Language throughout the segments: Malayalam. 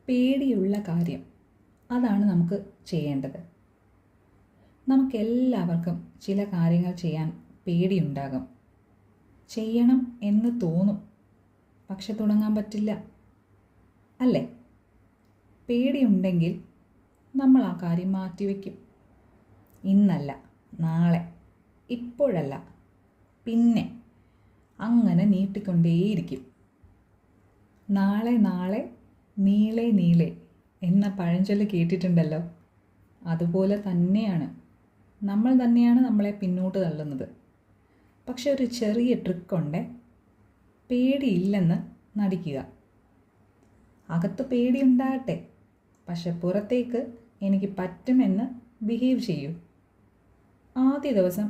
പേടിയുള്ള കാര്യം, അതാണ് നമുക്ക് ചെയ്യേണ്ടത്. നമുക്കെല്ലാവർക്കും ചില കാര്യങ്ങൾ ചെയ്യാൻ പേടിയുണ്ടാകും. ചെയ്യണം എന്ന് തോന്നും, പക്ഷെ തുടങ്ങാൻ പറ്റില്ല, അല്ലേ? പേടിയുണ്ടെങ്കിൽ നമ്മൾ ആ കാര്യം മാറ്റിവെക്കും. ഇന്നല്ല, നാളെ, ഇപ്പോഴല്ല, പിന്നെ അങ്ങനെ നീട്ടിക്കൊണ്ടേയിരിക്കും. നാളെ നാളെ നീളെ നീളെ എന്ന പഴഞ്ചൊല്ല് കേട്ടിട്ടുണ്ടല്ലോ. അതുപോലെ തന്നെയാണ്, നമ്മൾ തന്നെയാണ് നമ്മളെ പിന്നോട്ട് തള്ളുന്നത്. പക്ഷെ ഒരു ചെറിയ ട്രിക്കുണ്ട്. പേടിയില്ലെന്ന് നടിക്കുക. അകത്ത് പേടിയുണ്ടാകട്ടെ, പക്ഷെ പുറത്തേക്ക് എനിക്ക് പറ്റുമെന്ന് ബിഹേവ് ചെയ്യൂ. ആദ്യ ദിവസം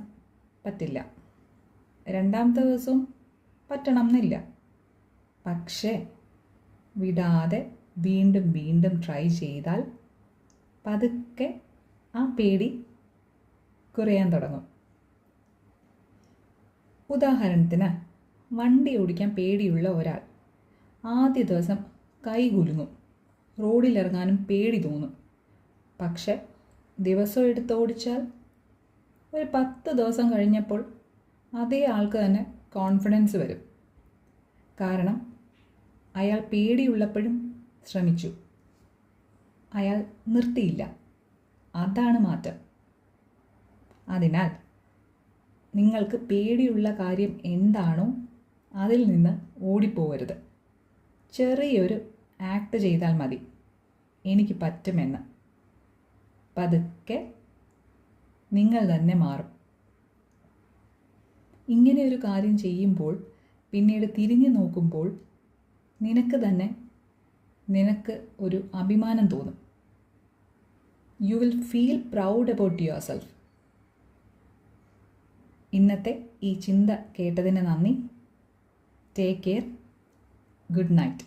പറ്റില്ല, രണ്ടാമത്തെ ദിവസവും പറ്റണം എന്നില്ല. പക്ഷേ വിടാതെ വീണ്ടും വീണ്ടും ട്രൈ ചെയ്താൽ പതുക്കെ ആ പേടി കുറയാൻ തുടങ്ങും. ഉദാഹരണത്തിന്, വണ്ടി ഓടിക്കാൻ പേടിയുള്ള ഒരാൾ ആദ്യ ദിവസം കൈ കുലുങ്ങും, റോഡിലിറങ്ങാനും പേടി തോന്നും. പക്ഷെ ദിവസം എടുത്ത് ഓടിച്ചാൽ ഒരു 10 ദിവസം കഴിഞ്ഞപ്പോൾ അതേ ആൾക്ക് തന്നെ കോൺഫിഡൻസ് വരും. കാരണം അയാൾ പേടിയുള്ളപ്പോഴും ശ്രമിച്ചു, അയാൾ നിർത്തിയില്ല. അതാണ് മാറ്റം. അതിനാൽ നിങ്ങൾക്ക് പേടിയുള്ള കാര്യം എന്താണോ അതിൽ നിന്ന് ഓടിപ്പോകരുത്. ചെറിയൊരു ആക്ട് ചെയ്താൽ മതി, എനിക്ക് പറ്റുമെന്ന്. പതുക്കെ നിങ്ങൾ തന്നെ മാറും. ഇങ്ങനെ ഒരു കാര്യം ചെയ്യുമ്പോൾ പിന്നീട് തിരിഞ്ഞു നോക്കുമ്പോൾ നിനക്ക് ഒരു അഭിമാനം തോന്നും. You will feel proud about your self. ഇന്നത്തെ ഈ ചിന്ത കേട്ടതിന് നന്ദി. Take care. Good night.